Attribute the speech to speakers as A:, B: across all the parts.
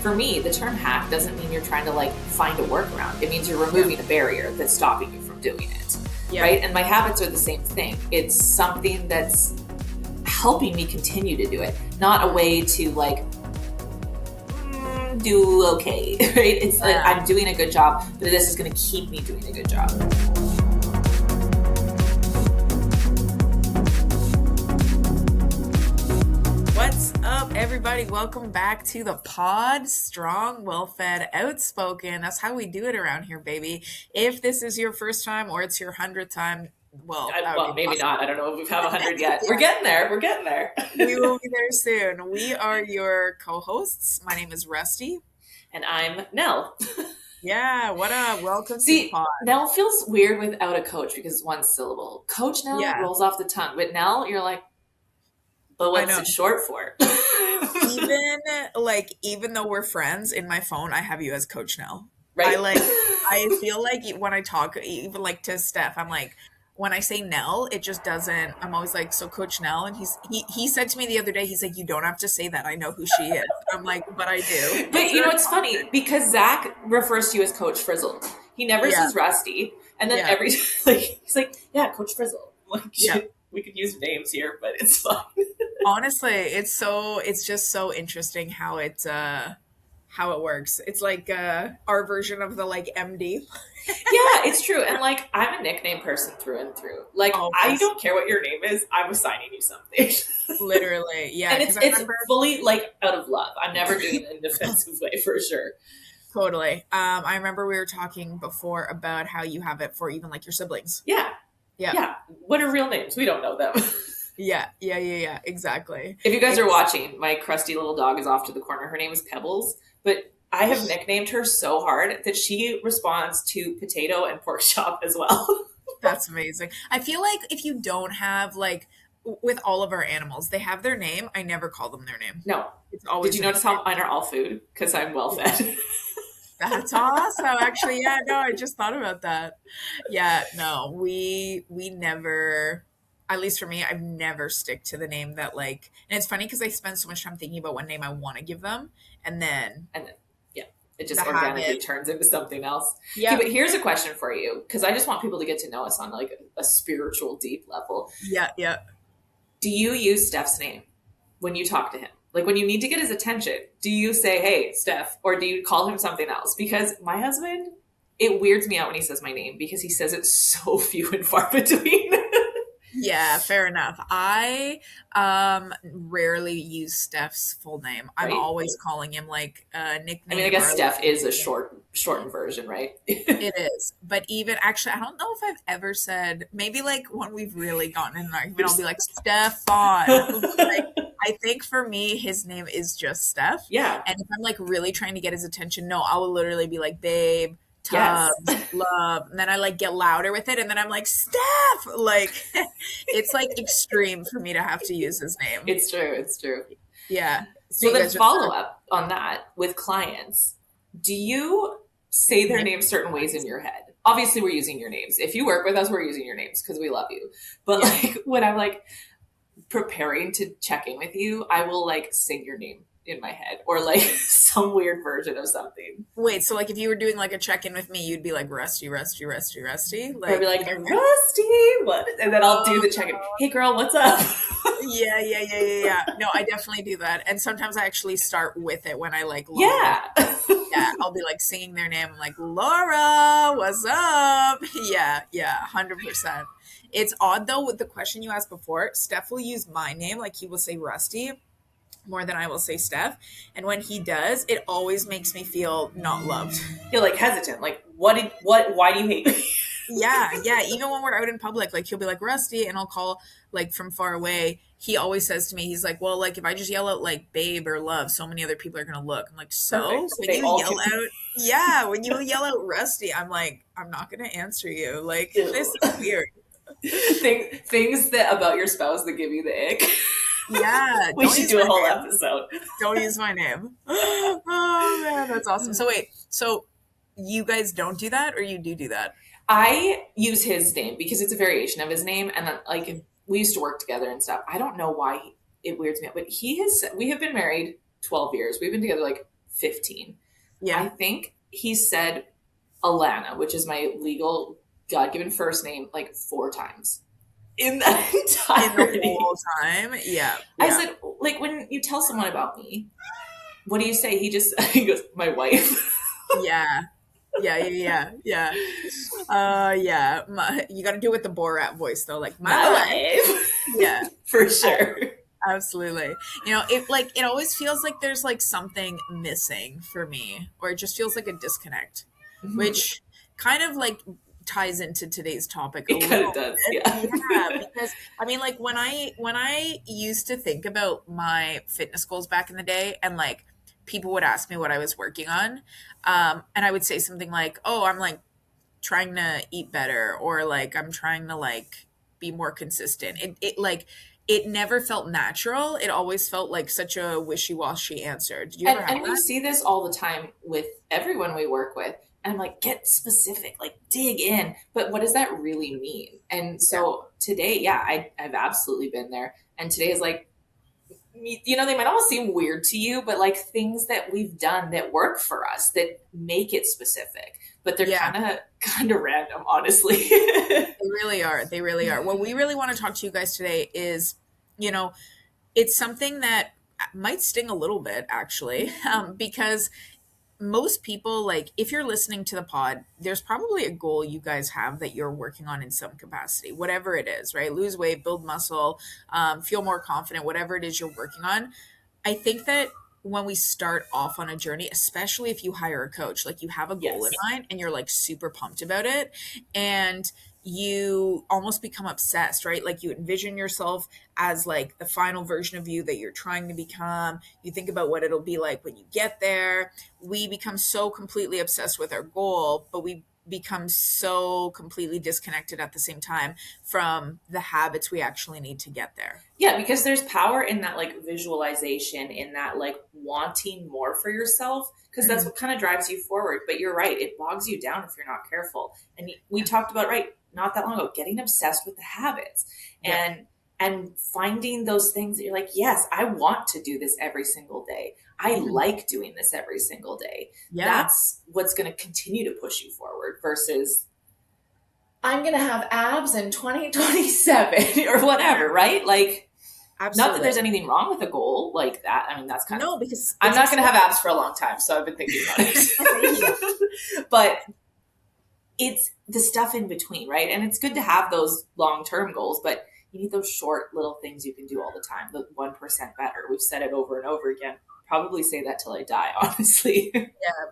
A: for me, the term hack doesn't mean you're trying to like find a workaround. It means you're removing a barrier that's stopping you from doing it. Right? And my habits are the same thing. It's something that's helping me continue to do it, not a way to like do okay, right? It's like I'm doing a good job, but this is going to keep me doing a good job.
B: What's up, everybody? Welcome back to the pod. Strong, well-fed, outspoken. That's how we do it around here, baby. If this is your first time or it's your 100th time, well,
A: maybe awesome. Not. I don't know if we've had 100 yet. We're getting there.
B: We will be there soon. We are your co-hosts. My name is Rusty.
A: And I'm Nell.
B: Yeah, what up? Welcome to
A: the
B: pod.
A: Nell feels weird without a coach because it's one syllable. Coach Nell rolls off the tongue. But Nell, you're like, but what's it short for?
B: Even though we're friends, in my phone, I have you as Coach Nell.
A: Right.
B: I feel like when I talk, even like to Steph, I'm like, when I say Nell, it just doesn't, I'm always like, so Coach Nell, and he said to me the other day, he's like, you don't have to say that. I know who she is. I'm like, but I do.
A: But you know, it's funny because Zach refers to you as Coach Frizzle. He never says Rusty. And then he's like, yeah, Coach Frizzle. Like, we could use names here, but it's fine.
B: Honestly, it's just so interesting how it works. It's like our version of the like MD.
A: Yeah, it's true. And like, I'm a nickname person through and through. Like, I don't care what your name is. I'm assigning you something.
B: Literally, yeah.
A: And it's fully like out of love. I'm never doing it in a defensive way for sure.
B: Totally. I remember we were talking before about how you have it for even like your siblings.
A: Yeah. What are real names? We don't know them.
B: Yeah, exactly.
A: If you guys are watching, my crusty little dog is off to the corner. Her name is Pebbles, but I have nicknamed her so hard that she responds to potato and pork chop as well.
B: That's amazing. I feel like if you don't have like, with all of our animals, they have their name. I never call them their name.
A: No.
B: It's always.
A: Did you notice how mine are all food? Because I'm well fed.
B: That's awesome. Actually, yeah, no, I just thought about that. Yeah, no, we never, at least for me, I've never stick to the name that like, and it's funny because I spend so much time thinking about what name I want to give them. And then
A: it just organically turns into something else.
B: Yeah.
A: Okay, but here's a question for you, because I just want people to get to know us on like a spiritual, deep level.
B: Yeah.
A: Do you use Steph's name when you talk to him? Like when you need to get his attention, do you say, hey, Steph, or do you call him something else? Because my husband, it weirds me out when he says my name because he says it so few and far between.
B: Yeah, fair enough. I rarely use Steph's full name. I'm always calling him like a nickname.
A: I mean, I guess Steph is a shortened version, right?
B: It is. But even actually, I don't know if I've ever said, maybe like when we've really gotten in an argument, I'll be like, Stefan. Like, I think for me, his name is just Steph.
A: Yeah.
B: And if I'm like really trying to get his attention, no, I will literally be like, babe, Tubs, love, and then I like get louder with it, and then I'm like, Steph, like it's like extreme for me to have to use his name.
A: It's true.
B: Yeah.
A: So then follow up on that with clients. Do you say their names certain ways in your head? Obviously, we're using your names. If you work with us, we're using your names because we love you. But like when I'm like preparing to check in with you, I will like sing your name in my head or like some weird version of something.
B: Wait, so like if you were doing like a check-in with me, you'd be like Rusty. Like,
A: I'd be like, Rusty, what? And then I'll do the check-in. Hey girl, what's up?
B: Yeah. No, I definitely do that. And sometimes I actually start with it when I like
A: Yeah,
B: I'll be like singing their name. I'm like, Laura, what's up? Yeah, 100%. It's odd though with the question you asked before. Steph will use my name, like he will say Rusty more than I will say Steph. And when he does, it always makes me feel not loved.
A: You're like hesitant. Like, why do you hate me?
B: Yeah. Even when we're out in public, like he'll be like Rusty and I'll call like from far away. He always says to me, he's like, well, like if I just yell out like babe or love, so many other people are going to look. I'm like, so when you yell out Rusty, I'm like, I'm not going to answer you. Like, this is weird.
A: Things that about your spouse that give you the ick.
B: Yeah.
A: We should do a whole episode.
B: Don't use my name. Oh man, that's awesome. So you guys don't do that, or you do that?
A: I use his name because it's a variation of his name. And then like we used to work together and stuff. I don't know why it weirds me out, but we have been married 12 years. We've been together like 15. I
B: Yeah.
A: think he said Alana, which is my legal God given first name, like 4 times in that
B: In the
A: entirety.
B: whole time. Yeah.
A: I
B: Yeah.
A: said, like, when you tell someone about me, what do you say? He just, he goes, my wife.
B: Yeah. Yeah. Yeah. Yeah. Yeah. You got to do it with the Borat voice though. Like, my
A: My
B: wife.
A: wife.
B: Yeah.
A: For sure.
B: Absolutely. You know, it always feels like there's like something missing for me, or it just feels like a disconnect,
A: Mhm.
B: which kind of like ties into today's topic a
A: It kind of
B: little
A: does.
B: bit.
A: Yeah.
B: Yeah, because I mean like when I used to think about my fitness goals back in the day, and like people would ask me what I was working on, and I would say something like, "Oh, I'm like trying to eat better," or like I'm trying to like be more consistent. It like it never felt natural. It always felt like such a wishy-washy answer. Did you ever have
A: And we
B: that?
A: see this all the time with everyone we work with. And I'm like, get specific, like dig in. But what does that really mean? And
B: Yeah.
A: so today, yeah, I've absolutely been there. And today is like, they might almost seem weird to you, but like things that we've done that work for us that make it specific, but they're
B: Yeah,
A: kind of random, honestly.
B: they really are. They really are. What we really want to talk to you guys today is, you know, it's something that might sting a little bit actually, because most people, like if you're listening to the pod, there's probably a goal you guys have that you're working on in some capacity, whatever it is, right? Lose weight, build muscle, feel more confident, whatever it is you're working on. I think that when we start off on a journey, especially if you hire a coach, like you have a goal in
A: Yes.
B: mind and you're like super pumped about it, and you almost become obsessed, right? Like you envision yourself as like the final version of you that you're trying to become. You think about what it'll be like when you get there. We become so completely obsessed with our goal, but we become so completely disconnected at the same time from the habits we actually need to get there.
A: Yeah, because there's power in that like visualization, in that like wanting more for yourself, because that's
B: Mhm.
A: what kind of drives you forward. But you're right, it bogs you down if you're not careful. And we talked about, right, not that long ago, getting obsessed with the habits
B: Yeah.
A: and finding those things that you're like, yes, I want to do this every single day. I
B: Mhm.
A: like doing this every single day.
B: Yeah.
A: That's what's going to continue to push you forward versus I'm going to have abs in 2027 or whatever, right? Like, not that
B: Absolutely.
A: there's anything wrong with a goal like that. I mean, that's kind of,
B: No, because
A: I'm
B: it's
A: not going to have
B: exciting.
A: abs for a long time. So I've been thinking about
B: Yeah.
A: it. But it's the stuff in between, right? And it's good to have those long term goals, but you need those short little things you can do all the time. The 1% better. We've said it over and over again. Probably say that till I die, honestly.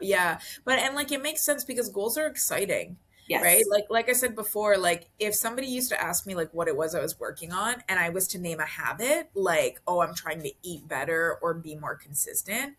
B: Yeah. But and like it makes sense because goals are exciting, right?
A: Yes.
B: Like I said before, like if somebody used to ask me like what it was I was working on and I was to name a habit, like, oh, I'm trying to eat better or be more consistent,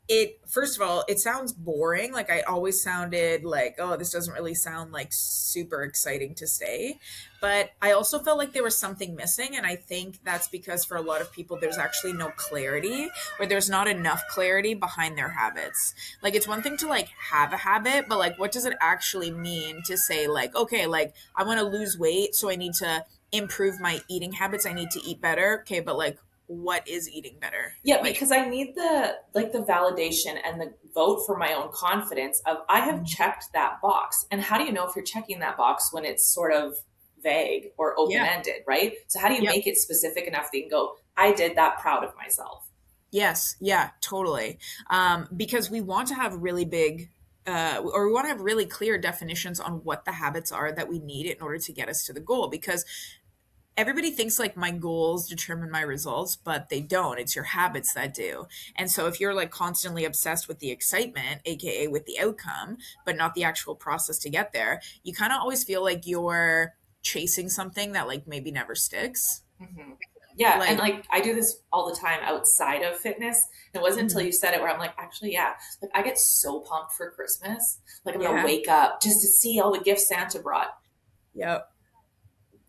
B: it first of all it sounds boring. Like I always sounded like, oh, this doesn't really sound like super exciting to say, but I also felt like there was something missing, and I think that's because for a lot of people there's actually no clarity, or there's not enough clarity behind their habits. Like it's one thing to like have a habit, but like what does it actually mean to say like, okay, like I want to lose weight, so I need to improve my eating habits, I need to eat better. Okay, but like what is eating better?
A: Yeah,
B: Like,
A: because I need the validation and the vote for my own confidence of I have
B: mhm.
A: checked that box. And how do you know if you're checking that box when it's sort of vague or
B: Yeah.
A: open-ended, right? So how do you
B: Yep.
A: make it specific enough that you can go, I did that, proud of myself?
B: Yes. Yeah, totally. Because we want to have really big, or we want to have really clear definitions on what the habits are that we need in order to get us to the goal. Because everybody thinks like my goals determine my results, but they don't. It's your habits that do. And so if you're like constantly obsessed with the excitement, aka with the outcome, but not the actual process to get there, you kind of always feel like you're chasing something that like maybe never sticks.
A: Hmm. Yeah, and
B: Like,
A: like I do this all the time outside of fitness. It wasn't until
B: mhm.
A: you said it where I'm like, actually, yeah, like I get so pumped for Christmas. Like I'm gonna
B: Yeah.
A: wake up just to see all the gifts Santa brought.
B: Yep.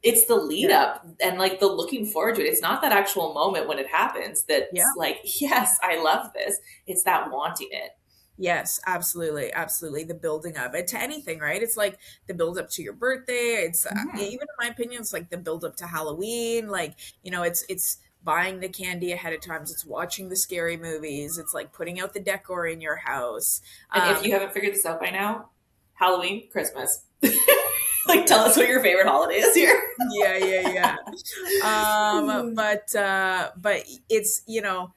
A: It's the lead
B: Yeah.
A: up and like the looking forward to it. It's not that actual moment when it happens
B: Yeah.
A: that's like, yes, I love this. It's that wanting it.
B: Yes, absolutely, absolutely. The building up it to anything, right? It's like the build up to your birthday. It's
A: Hmm.
B: even in my opinion, it's like the build up to Halloween. Like it's buying the candy ahead of time. It's watching the scary movies. It's like putting out the decor in your house.
A: And if you haven't figured this out by now, Halloween, Christmas. Like, tell us what your favorite holiday is here.
B: Yeah. But it's, you know,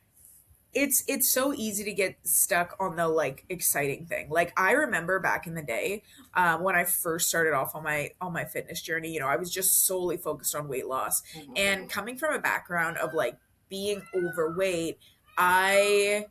B: it's so easy to get stuck on the like exciting thing. Like I remember back in the day, when I first started off on my fitness journey, you know, I was just solely focused on weight loss.
A: Mm-hmm.
B: And coming from a background of like being overweight, I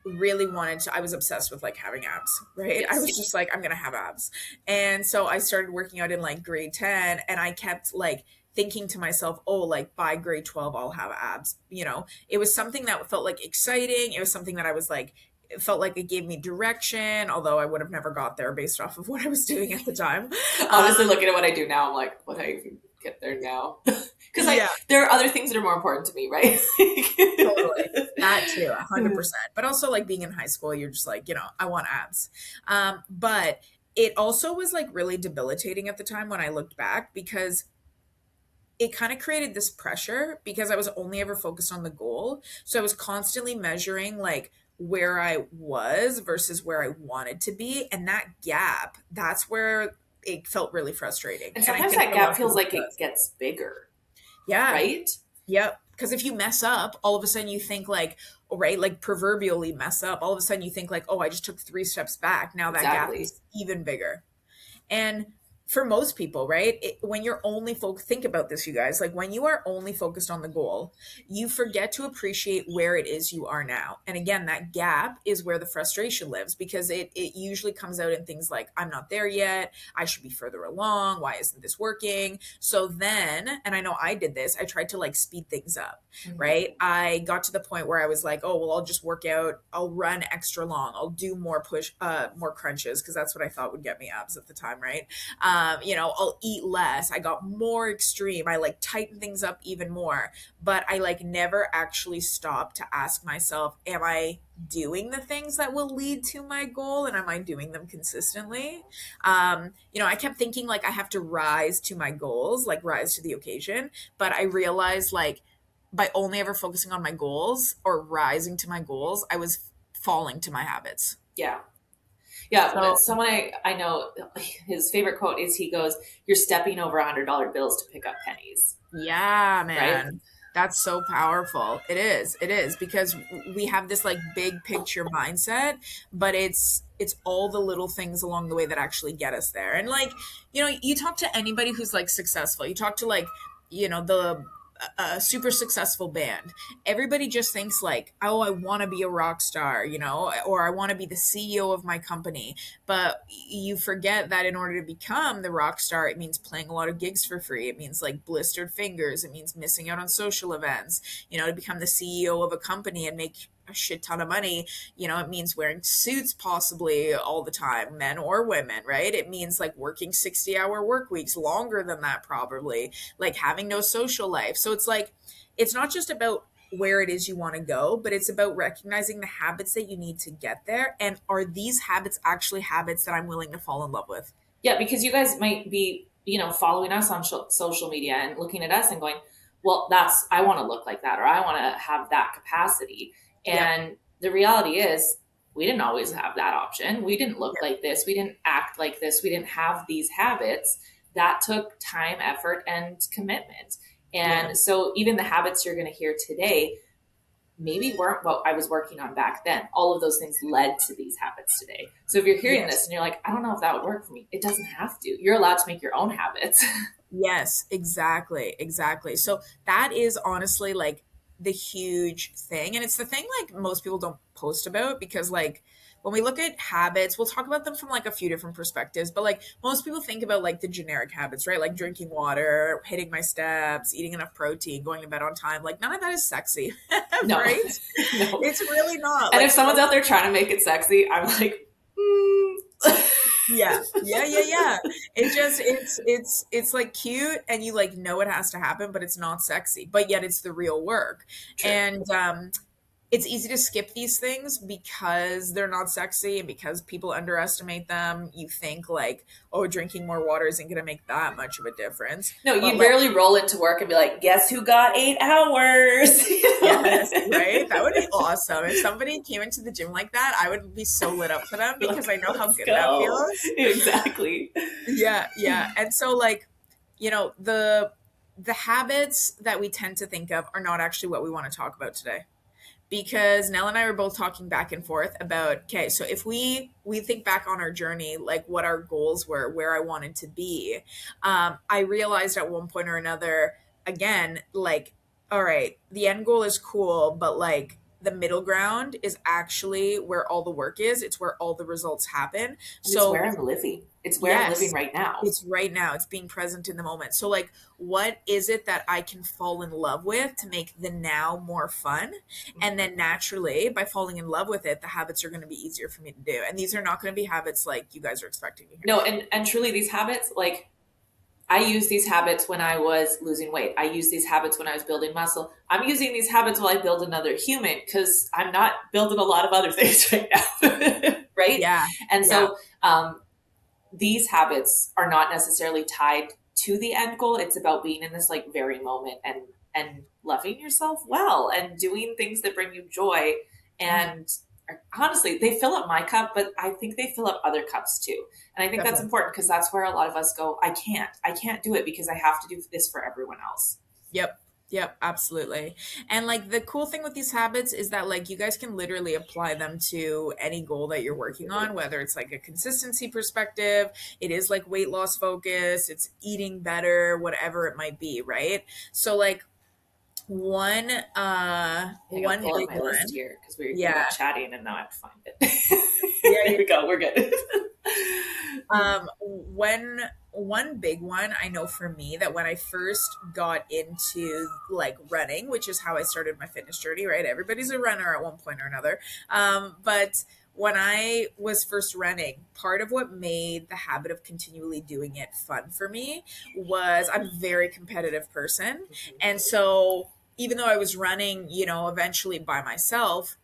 B: really wanted to, I was obsessed with like having abs, right?
A: Yes.
B: I was just like, I'm gonna have abs. And so I started working out in like grade 10, and I kept like thinking to myself, oh, like by grade 12 I'll have abs. You know, it was something that felt like exciting. It was something that I was like, it felt like it gave me direction, although I would have never got there based off of what I was doing at the time.
A: Honestly, looking at what I do now, I'm like, what do I even get there now? Because there are other things that are more important to me, right?
B: Totally. That too, 100%. But also like being in high school, you're just like, you know, I want abs. But it also was like really debilitating at the time when I looked back, because it kind of created this pressure because I was only ever focused on the goal. So I was constantly measuring like where I was versus where I wanted to be. And that gap, that's where it felt really frustrating.
A: And sometimes that gap feels like it gets bigger.
B: Yeah.
A: Right?
B: Yep. Because if you mess up, all of a sudden you think like, right, like proverbially mess up, all of a sudden you think like, oh, I just took 3 steps back. Now that gap is even bigger. And for most people, right, when you're only think about this, you guys, like when you are only focused on the goal, you forget to appreciate where it is you are now. And again, that gap is where the frustration lives, because it usually comes out in things like, I'm not there yet. I should be further along. Why isn't this working? So then, and I know I did this, I tried to like speed things up, right? I got to the point where I was like, oh, well, I'll just work out. I'll run extra long. I'll do more more crunches, because that's what I thought would get me abs at the time, right? You know, I'll eat less. I got more extreme. I like tightened things up even more, but I like never actually stopped to ask myself, am I doing the things that will lead to my goal? And am I doing them consistently? You know, I kept thinking like I have to rise to my goals, like rise to the occasion. But I realized like by only ever focusing on my goals or rising to my goals, I was falling to my habits.
A: Yeah. Yeah, so, someone I know, his favorite quote is, he goes, "You're stepping over $100 bills to pick up pennies."
B: Yeah, man.
A: Right?
B: That's so powerful. It is, because we have this like big picture mindset, but it's all the little things along the way that actually get us there. And like, you know, you talk to anybody who's like successful, you talk to like, you know, a super successful band, everybody just thinks like, oh, I want to be a rock star, you know, or I want to be the CEO of my company. But you forget that in order to become the rock star, it means playing a lot of gigs for free. It means like blistered fingers. It means missing out on social events. You know, to become the CEO of a company and make a shit ton of money, you know, it means wearing suits possibly all the time, men or women, right? It means like working 60-hour work weeks, longer than that probably, like having no social life. So it's like, it's not just about where it is you want to go, but it's about recognizing the habits that you need to get there. And are these habits actually habits that I'm willing to fall in love with?
A: Yeah, because you guys might be, you know, following us on social media and looking at us and going, well, I want to look like that, or I want to have that capacity. And the reality is, we didn't always have that option. We didn't look like this. We didn't act like this. We didn't have these habits. That took time, effort, and commitment. And so even the habits you're going to hear today maybe weren't what I was working on back then. All of those things led to these habits today. So if you're hearing this and you're like, I don't know if that would work for me, it doesn't have to. You're allowed to make your own habits.
B: Yes, exactly. So that is honestly like the huge thing. And it's the thing like most people don't post about, because like when we look at habits, we'll talk about them from like a few different perspectives, but like most people think about like the generic habits, right? Like drinking water, hitting my steps, eating enough protein, going to bed on time. Like none of that is sexy,
A: No.
B: right?
A: No.
B: It's really not.
A: And
B: like,
A: if someone's out there trying to make it sexy, I'm like,
B: Yeah. It's like cute, and you like know it has to happen, but it's not sexy, but yet it's the real work.
A: True.
B: And it's easy to skip these things because they're not sexy and because people underestimate them. You think like, oh, drinking more water isn't going to make that much of a difference.
A: No,
B: But
A: you
B: like,
A: barely roll into work and be like, guess who got 8 hours?
B: yes, right? That would be awesome. If somebody came into the gym like that, I would be so lit up for them because I know how
A: Let's
B: good that
A: go.
B: feels.
A: Exactly.
B: Yeah, yeah. And so like, the habits that we tend to think of are not actually what we want to talk about today. Because Nell and I were both talking back and forth about, okay, so if we think back on our journey, like what our goals were, where I wanted to be, I realized at one point or another, again, like, all right, the end goal is cool, but like the middle ground is actually where all the work is. It's where all the results happen.
A: And it's where
B: So
A: I'm living. It's where I'm living
B: yes,
A: right now.
B: it's right now. It's being present in the moment. So, like, what is it that I can fall in love with to make the now more fun? And then naturally, by falling in love with it, the habits are going to be easier for me to do. And these are not going to be habits like you guys are expecting to hear.
A: No, and truly these habits, like I used these habits when I was losing weight. I used these habits when I was building muscle. I'm using these habits while I build another human because I'm not building a lot of other things right now. Right.
B: Yeah.
A: And
B: Yeah.
A: so these habits are not necessarily tied to the end goal. It's about being in this like very moment and loving yourself well and doing things that bring you joy. And honestly, they fill up my cup, but I think they fill up other cups too. And I think that's
B: Definitely.
A: important because that's where a lot of us go, I can't do it because I have to do this for everyone else.
B: Yep. Yep, absolutely. And like the cool thing with these habits is that like you guys can literally apply them to any goal that you're working on, whether it's like a consistency perspective, it is like weight loss focus, it's eating better, whatever it might be, right? So like one
A: Hang on,
B: one
A: pull up
B: big
A: my
B: one.
A: list here because we
B: Yeah.
A: got chatting and now I have to find it.
B: Yeah,
A: There we go. We're good.
B: when one big one I know for me that when I first got into like running, which is how I started my fitness journey, right? Everybody's a runner at one point or another. But when I was first running, part of what made the habit of continually doing it fun for me was I'm a very competitive person. And so even though I was running, eventually by myself,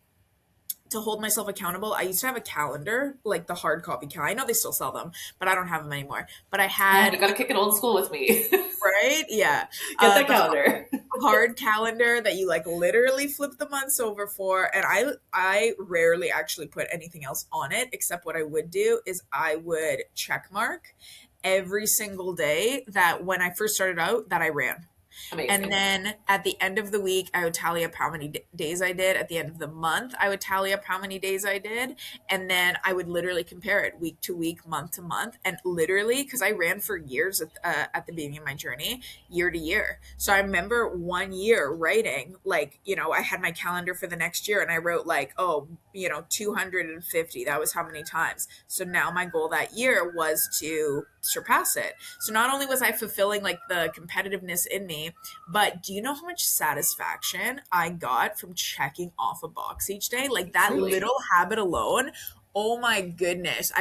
B: to hold myself accountable, I used to have a calendar, like the hard copy calendar. I know they still sell them, but I don't have them anymore. But I
A: Man,
B: had,
A: you got to kick it old school with me.
B: right? Yeah.
A: Get that
B: The
A: calendar.
B: hard calendar that you like literally flip the months over for. And I rarely actually put anything else on it, except what I would do is I would check mark every single day that when I first started out that I ran.
A: Amazing.
B: And then at the end of the week, I would tally up how many days I did. At the end of the month, I would tally up how many days I did. And then I would literally compare it week to week, month to month. And literally, because I ran for years at the beginning of my journey, year to year. So I remember one year writing, like, I had my calendar for the next year and I wrote like, 250. That was how many times. So now my goal that year was to surpass it. So not only was I fulfilling like the competitiveness in me, but do you know how much satisfaction I got from checking off a box each day? Like that
A: Truly.
B: little habit alone. Oh my goodness.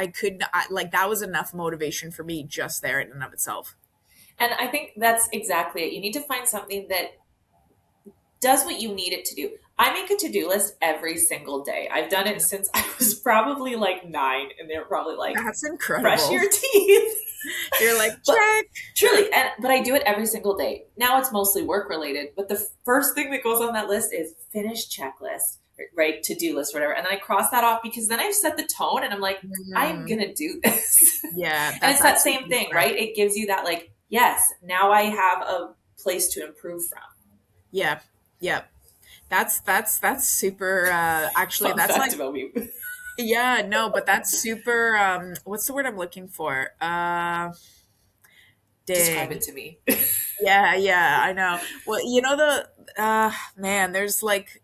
B: Like that was enough motivation for me just there in and of itself.
A: And I think that's exactly it. You need to find something that does what you need it to do. I make a to-do list every single day. I've done it since I was probably like 9, and they're probably like,
B: That's incredible.
A: brush your teeth.
B: You're like,
A: But
B: check.
A: truly, but I do it every single day. Now it's mostly work related, but the first thing that goes on that list is finish checklist, right? To-do list, whatever. And then I cross that off because then I've set the tone and I'm like, I'm going to do this.
B: Yeah.
A: And it's that same thing, right? It gives you that like, yes, now I have a place to improve from.
B: Yeah. Yeah. That's super, actually,
A: Fun
B: that's
A: fact
B: like,
A: about me.
B: yeah, no, but that's super, what's the word I'm looking for?
A: Describe
B: Dang.
A: it to me.
B: Yeah, I know. Well, man, there's like,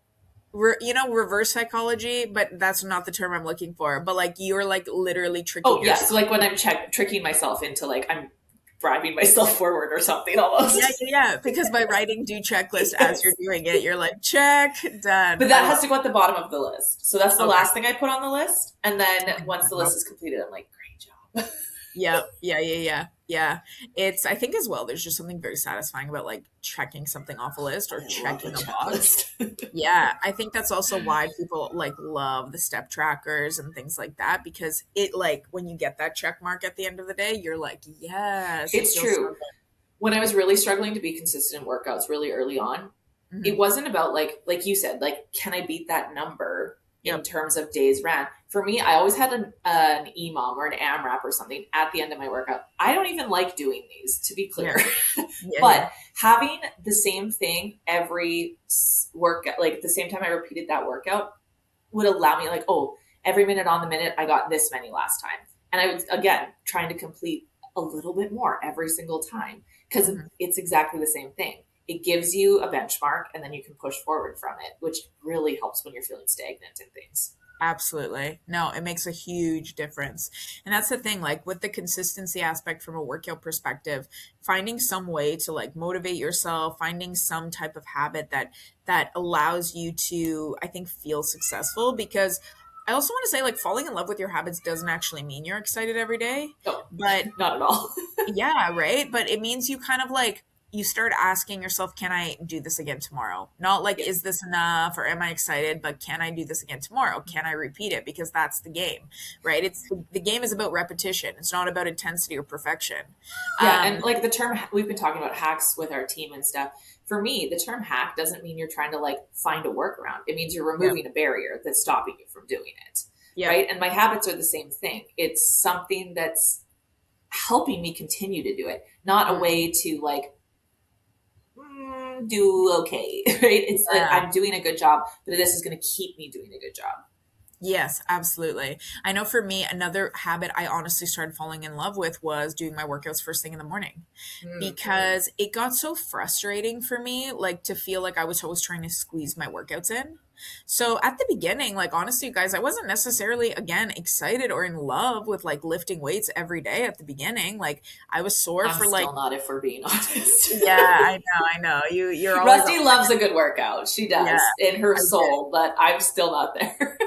B: reverse psychology, but that's not the term I'm looking for. But like, you're like literally tricking
A: Oh, yeah.
B: yourself.
A: So like when I'm tricking myself into like, I'm driving myself forward or something almost.
B: Yeah, because by writing do checklist as you're doing it, you're like, check, done.
A: But that has to go at the bottom of the list. So that's the
B: Okay.
A: last thing I put on the list. And then once the list is completed, I'm like, great job.
B: Yep. Yeah. Yeah. Yeah. Yeah. It's, I think as well, there's just something very satisfying about like checking something off a list or
A: I love a
B: checking a box.
A: checklist.
B: Yeah. I think that's also why people like love the step trackers and things like that, because it like when you get that check mark at the end of the day, you're like, yes, it
A: It's
B: feels so
A: true. When I was really struggling to be consistent in workouts really early on,
B: good.
A: it wasn't about like you said, like, can I beat that number in
B: Yep.
A: terms of days ran? For me, I always had an EMOM or an AMRAP or something at the end of my workout. I don't even like doing these, to be
B: Yeah.
A: clear.
B: Yeah. Yeah.
A: But having the same thing every workout, like the same time I repeated that workout, would allow me, like, oh, every minute on the minute, I got this many last time. And I was, again, trying to complete a little bit more every single time because
B: Mhm.
A: it's exactly the same thing. It gives you a benchmark and then you can push forward from it, which really helps when you're feeling stagnant in things.
B: Absolutely. No, it makes a huge difference. And that's the thing, like with the consistency aspect from a workout perspective, finding some way to like motivate yourself, finding some type of habit that allows you to, I think, feel successful. Because I also want to say like falling in love with your habits doesn't actually mean you're excited every day.
A: No,
B: But
A: not at all.
B: yeah, right. But it means you kind of like you start asking yourself, can I do this again tomorrow? Not like,
A: Yeah.
B: is this enough or am I excited? But can I do this again tomorrow? Can I repeat it? Because that's the game, right? It's the game is about repetition. It's not about intensity or perfection.
A: Yeah, and
B: Um,
A: like the term, we've been talking about hacks with our team and stuff. For me, the term hack doesn't mean you're trying to like find a workaround. It means you're
B: yeah,
A: removing a barrier that's stopping you from doing it.
B: yeah,
A: Right. And my habits are the same thing. It's something that's helping me continue to do it, not a
B: mm,
A: way to like do okay. Right. It's like
B: yeah.
A: I'm doing a good job, but this is going to keep me doing a good job.
B: Yes, absolutely. I know for me, another habit I honestly started falling in love with was doing my workouts first thing in the morning,
A: Mm.
B: because it got so frustrating for me, like to feel like I was always trying to squeeze my workouts in. So at the beginning, like honestly, guys, I wasn't necessarily again excited or in love with like lifting weights every day at the beginning. Like I was sore
A: I'm
B: for like,
A: still not, if we're being honest.
B: yeah, I know. You're always,
A: Rusty loves a good workout. She
B: yeah,
A: does in her
B: I get it.
A: soul, but I'm still not there.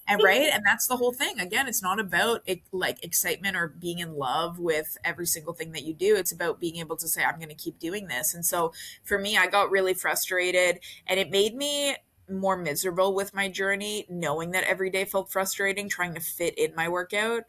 B: And right, and that's the whole thing. Again, it's not about it, like excitement or being in love with every single thing that you do. It's about being able to say, I'm going to keep doing this. And so for me, I got really frustrated, and it made me more miserable with my journey, knowing that every day felt frustrating, trying to fit in my workout.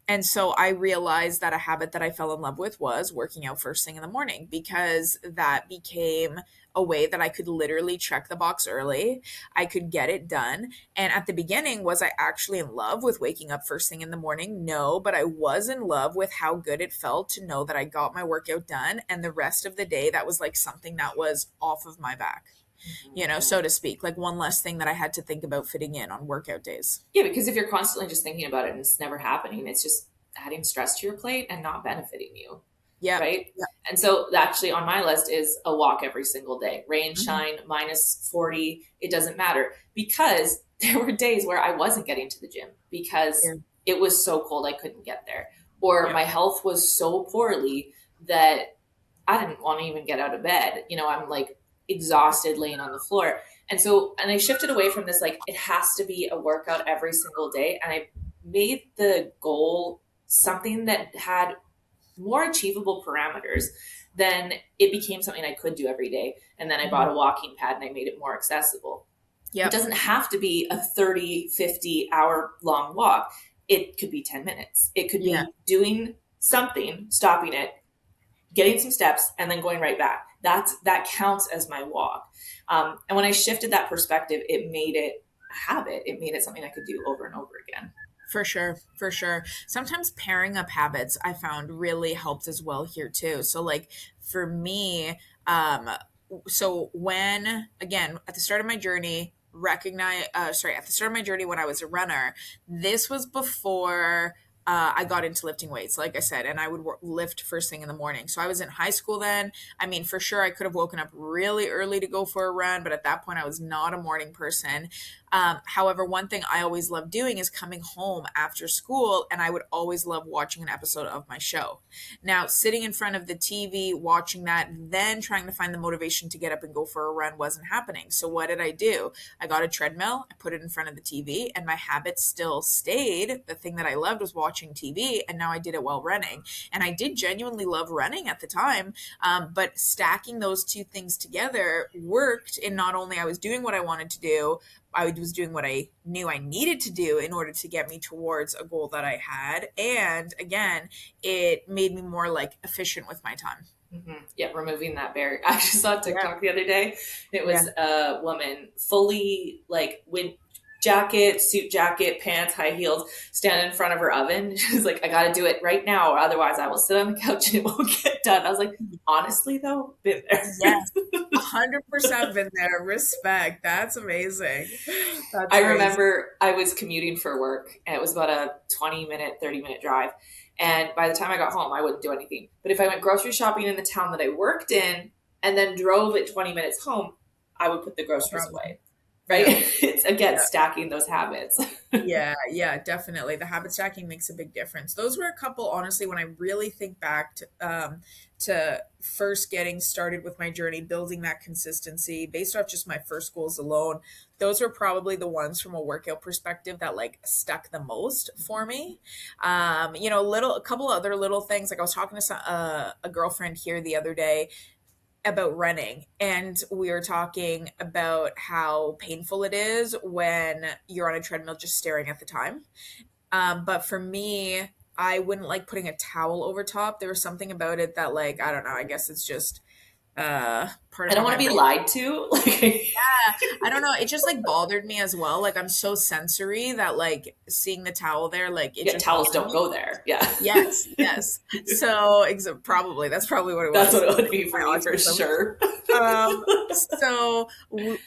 B: And so I realized that a habit that I fell in love with was working out first thing in the morning, because that became a way that I could literally check the box early. I could get it done. And at the beginning, was I actually in love with waking up first thing in the morning? No, but I was in love with how good it felt to know that I got my workout done. And the rest of the day, that was like something that was off of my back, so to speak, like one less thing that I had to think about fitting in on workout days.
A: Yeah, because if you're constantly just thinking about it and it's never happening, it's just adding stress to your plate and not benefiting you.
B: Yeah.
A: Right.
B: Yeah.
A: And so actually on my list is a walk every single day, rain,
B: Mhm.
A: shine, minus 40. It doesn't matter, because there were days where I wasn't getting to the gym
B: Yeah.
A: because it was so cold I couldn't get there, or
B: Yeah.
A: my health was so poorly that I didn't want to even get out of bed. I'm like exhausted laying on the floor. And I shifted away from this, like, it has to be a workout every single day. And I made the goal something that had more achievable parameters. Then it became something I could do every day. And then I bought
B: Mhm.
A: a walking pad and I made it more accessible. It
B: Yep.
A: doesn't have to be a 30, 50 hour long walk. It could be 10 minutes. It could
B: Yeah.
A: be doing something, stopping it, getting some steps, and then going right back. That counts as my walk. And when I shifted that perspective, it made it a habit. It made it something I could do over and over again.
B: For sure, for sure. Sometimes pairing up habits I found really helped as well here too. So like for me, so when again at the start of my journey, at the start of my journey when I was a runner, this was before I got into lifting weights, like I said, and I would lift first thing in the morning. So I was in high school then. I mean, for sure, I could have woken up really early to go for a run, but at that point, I was not a morning person. However, one thing I always loved doing is coming home after school, and I would always love watching an episode of my show. Now, sitting in front of the TV, watching that, then trying to find the motivation to get up and go for a run wasn't happening. So what did I do? I got a treadmill, I put it in front of the TV, and my habit still stayed. The thing that I loved was watching TV, and now I did it while running. And I did genuinely love running at the time, but stacking those two things together worked in not only I was doing what I wanted to do, I was doing what I knew I needed to do in order to get me towards a goal that I had. And again, it made me more like efficient with my time.
A: Mm-hmm. Yeah, removing that barrier. I just saw TikTok the other day. It was a woman fully like with jacket, suit jacket, pants, high heels, standing in front of her oven. She's like, I got to do it right now, or otherwise I will sit on the couch and it won't get done. I was like, honestly though, been there.
B: Yes, 100% been there. Respect. That's amazing.
A: I remember I was commuting for work, and it was about a 20-minute, 30-minute drive. And by the time I got home, I wouldn't do anything. But if I went grocery shopping in the town that I worked in and then drove it 20 minutes home, I would put the groceries away. Right? Yeah. It's, again, stacking those habits.
B: Yeah, definitely. The habit stacking makes a big difference. Those were a couple, honestly, when I really think back to first getting started with my journey, building that consistency based off just my first goals alone. Those were probably the ones from a workout perspective that like stuck the most for me. A couple other little things. Like I was talking to a girlfriend here the other day about running, and we were talking about how painful it is when you're on a treadmill just staring at the time. But for me, I wouldn't like putting a towel over top. There was something about it that like, I don't know, I guess it's just part of
A: I don't want to be lied to.
B: I don't know. It just like bothered me as well. Like I'm so sensory that like seeing the towel there, like it just
A: towels don't go there. Yeah.
B: Yes. So probably that's probably what it was.
A: That's what it would be for me for sure.
B: So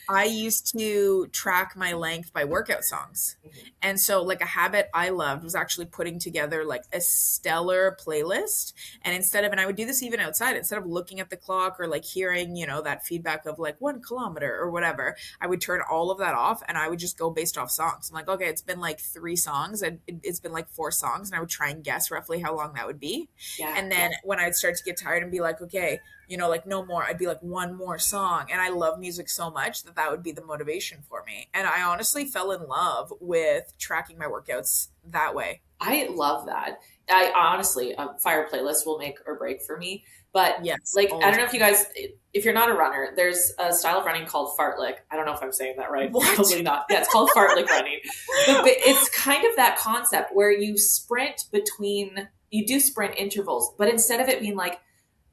B: I used to track my length by workout songs. Mm-hmm. And so like a habit I loved was actually putting together like a stellar playlist. And I would do this even outside, instead of looking at the clock or like hearing, that feedback of like 1 kilometer or whatever, I would turn all of that off and I would just go based off songs. I'm like, okay, it's been like 3 songs and it's been like 4 songs. And I would try and guess roughly how long that would be. Yeah. And then when I'd start to get tired and be like, okay, like no more, I'd be like 1 more song. And I love music so much that would be the motivation for me. And I honestly fell in love with tracking my workouts that way.
A: I love that. I honestly, a fire playlist will make or break for me. But yes, like, I don't know if you guys, if you're not a runner, there's a style of running called fartlek. I don't know if I'm saying that right.
B: What?
A: Probably not. Yeah, it's called fartlek running. But it's kind of that concept where you do sprint intervals, but instead of it being like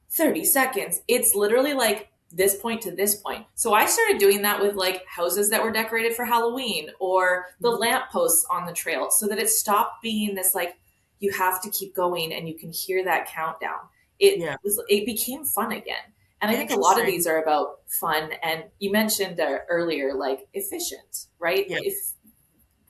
A: 30 seconds, it's literally like this point to this point. So I started doing that with like houses that were decorated for Halloween or the lampposts on the trail, so that it stopped being this like, you have to keep going and you can hear that countdown. It became fun again. And I think a lot of these are about fun. And you mentioned earlier, like efficient, right?
B: Yeah.
A: If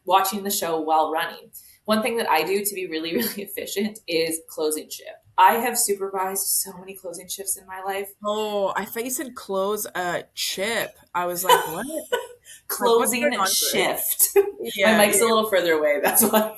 A: watching the show while running. One thing that I do to be really, really efficient is closing shift. I have supervised so many closing shifts in my life.
B: Oh, I thought you said close a chip. I was like, what?
A: Closing shift. Yeah, my mic's a little further away. That's why.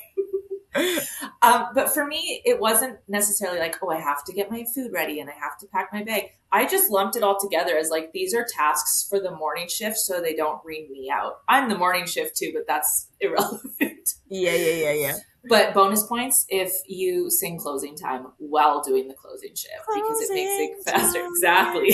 A: But for me, it wasn't necessarily like, oh, I have to get my food ready and I have to pack my bag. I just lumped it all together as like, these are tasks for the morning shift so they don't read me out. I'm the morning shift too, but that's irrelevant.
B: Yeah.
A: But bonus points if you sing closing time while doing the closing shift, because it makes it faster. Exactly.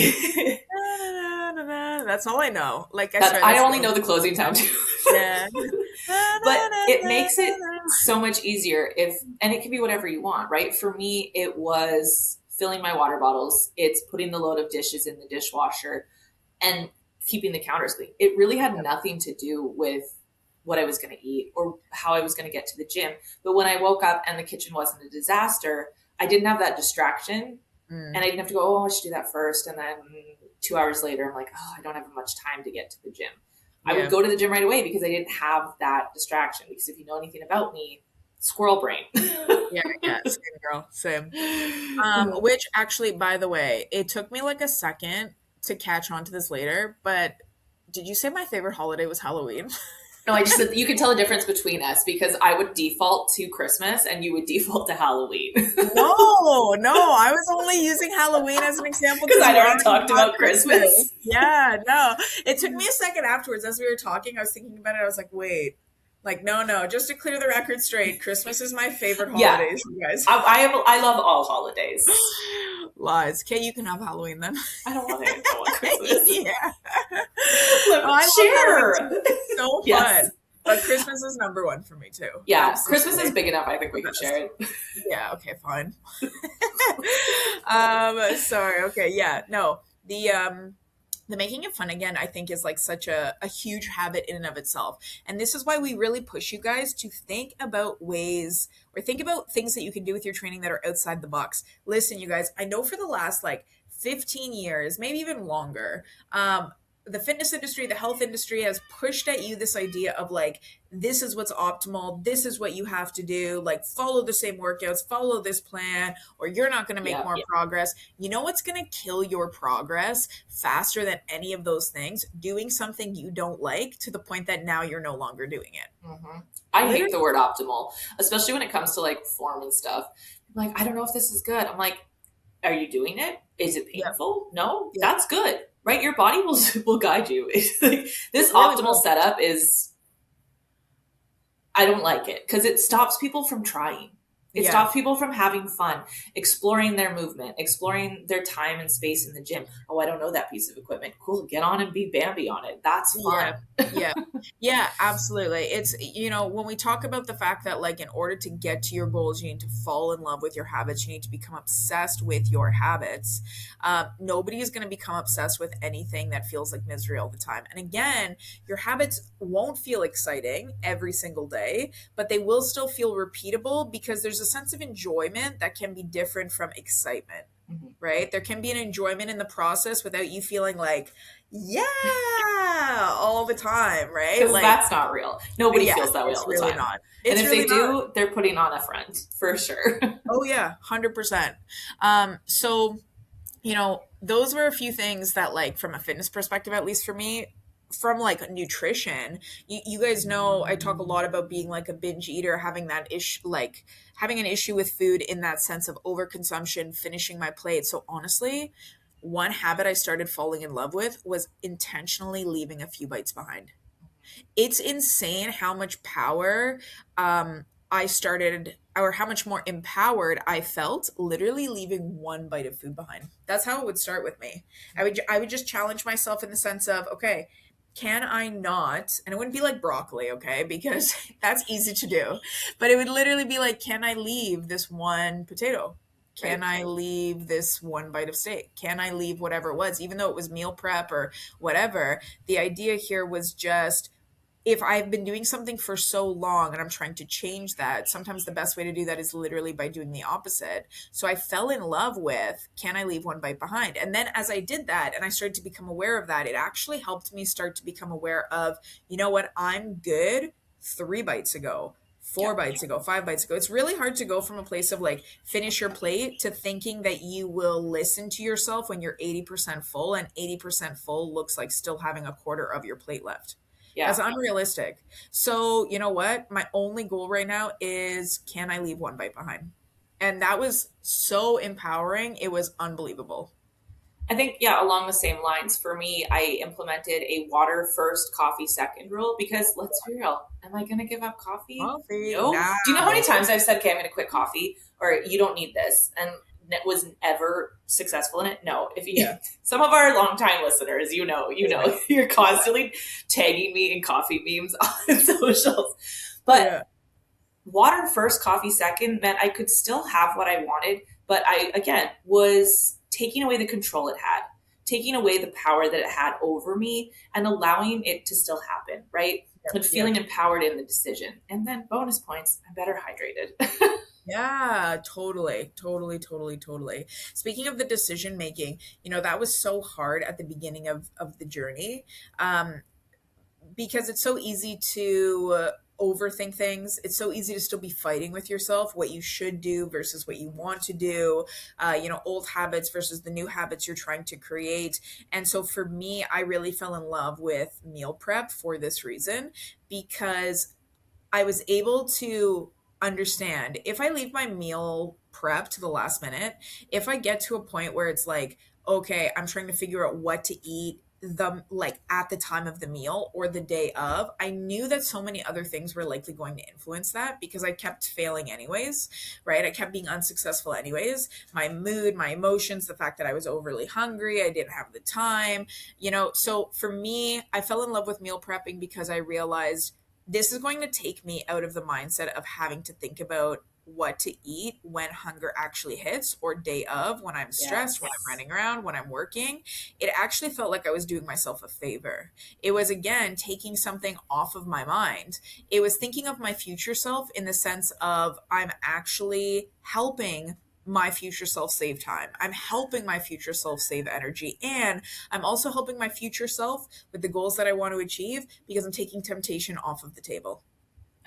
B: That's all I know. Like
A: I only know the closing time too.
B: Yeah.
A: But it makes it so much easier and it can be whatever you want, right? For me, it was filling my water bottles. It's putting the load of dishes in the dishwasher and keeping the counters clean. It really had nothing to do with what I was going to eat or how I was going to get to the gym. But when I woke up and the kitchen wasn't a disaster, I didn't have that distraction and I didn't have to go, oh, I should do that first. And then 2 hours later, I'm like, oh, I don't have much time to get to the gym. I would go to the gym right away because I didn't have that distraction. Because if you know anything about me, squirrel brain.
B: yeah, same girl, same. Which actually, by the way, it took me like a second to catch on to this later, but did you say my favorite holiday was Halloween?
A: No, I just said you can tell the difference between us because I would default to Christmas and you would default to Halloween.
B: No, I was only using Halloween as an example
A: Because
B: because
A: I'd
B: we
A: already
B: already
A: talked
B: got
A: about
B: Christmas.
A: Christmas.
B: Yeah, no. It took me a second afterwards as we were talking. I was thinking about it. I was like, wait, like, no. Just to clear the record straight, Christmas is my favorite
A: Yeah,
B: holidays, you guys.
A: I love all holidays.
B: Lies. Okay, you can have Halloween then.
A: I don't want it. I want Christmas.
B: Yeah. Oh,
A: Let me
B: I love Halloween
A: share.
B: too. It's so
A: Yes.
B: fun. But Christmas is number one for me too.
A: Yeah,
B: Absolutely.
A: Christmas is big enough. I think we
B: The
A: can
B: best.
A: share it.
B: Yeah, okay, fine. Sorry, okay, yeah. No. The making it fun again, I think, is like such a huge habit in and of itself. And this is why we really push you guys to think about ways or think about things that you can do with your training that are outside the box. Listen, you guys, I know for the last like 15 years, maybe even longer, the fitness industry, the health industry has pushed at you this idea of like, this is what's optimal. This is what you have to do. Like, follow the same workouts, follow this plan, or you're not going to make more progress. You know what's going to kill your progress faster than any of those things? Doing something you don't like to the point that now you're no longer doing it.
A: Mm-hmm. I hate the word optimal, especially when it comes to like form and stuff. I'm like, I don't know if this is good. I'm like, are you doing it? Is it painful? No, that's good. Right? Your body will guide you. Like, this optimal setup is, I don't like it because it stops people from trying. It stops people from having fun, exploring their movement, exploring their time and space in the gym. Oh, I don't know that piece of equipment. Cool. Get on and be Bambi on it. That's fun.
B: Yeah, absolutely. It's, you know, when we talk about the fact that like in order to get to your goals, you need to fall in love with your habits. You need to become obsessed with your habits. Nobody is going to become obsessed with anything that feels like misery all the time. And again, your habits won't feel exciting every single day, but they will still feel repeatable because there's a sense of enjoyment that can be different from excitement. Mm-hmm. Right? There can be an enjoyment in the process without you feeling like, all the time, right?
A: Because
B: like,
A: that's not real. Nobody feels that way all the time.
B: Not.
A: And if they do, they're putting on a front for sure.
B: Oh yeah, 100%. So, you know, those were a few things that, like, from a fitness perspective, at least for me, from like nutrition, you guys know I talk a lot about being like a binge eater, having that issue, like having an issue with food in that sense of overconsumption, finishing my plate. So honestly, one habit I started falling in love with was intentionally leaving a few bites behind. It's insane how much power I started, or how much more empowered I felt literally leaving one bite of food behind. That's how it would start with me. I would just challenge myself in the sense of, okay, can I not, and it wouldn't be like broccoli, okay, because that's easy to do, but it would literally be like, can I leave this one potato? Can I leave this one bite of steak? Can I leave whatever it was, even though it was meal prep or whatever? The idea here was just, if I've been doing something for so long and I'm trying to change that, sometimes the best way to do that is literally by doing the opposite. So I fell in love with, can I leave one bite behind? And then as I did that and I started to become aware of that, it actually helped me start to become aware of, you know what, I'm good 3 bites ago. 4 bites ago, 5 bites ago. It's really hard to go from a place of like finish your plate to thinking that you will listen to yourself when you're 80% full, and 80% full looks like still having a quarter of your plate left. Yeah. That's unrealistic. So you know what? My only goal right now is, can I leave one bite behind? And that was so empowering. It was unbelievable.
A: I think, yeah, along the same lines, for me, I implemented a water first, coffee second rule because let's be real, am I going to give up coffee? No. Nah. Do you know how many times I've said, okay, I'm going to quit coffee, or you don't need this, and was ever successful in it? No. If you, some of our longtime listeners, you know, you're constantly tagging me in coffee memes on socials, but water first, coffee second meant I could still have what I wanted, but I, again, was taking away the control it had, taking away the power that it had over me, and allowing it to still happen, right? And feeling empowered in the decision. And then bonus points, I'm better hydrated.
B: Yeah, totally. Speaking of the decision making, you know, that was so hard at the beginning of the journey, because it's so easy to overthink things. It's so easy to still be fighting with yourself, what you should do versus what you want to do, old habits versus the new habits you're trying to create. And so for me, I really fell in love with meal prep for this reason, because I was able to understand if I leave my meal prep to the last minute, if I get to a point where it's like, okay, I'm trying to figure out what to eat the like at the time of the meal or the day of, I knew that so many other things were likely going to influence that because I kept failing anyways, right? I kept being unsuccessful anyways. My mood, my emotions, the fact that I was overly hungry, I didn't have the time, So for me, I fell in love with meal prepping because I realized this is going to take me out of the mindset of having to think about what to eat when hunger actually hits or day of, when I'm stressed, when I'm running around, when I'm working. It actually felt like I was doing myself a favor. It was, again, taking something off of my mind. It was thinking of my future self in the sense of I'm actually helping my future self save time. I'm helping my future self save energy. And I'm also helping my future self with the goals that I want to achieve because I'm taking temptation off of the table.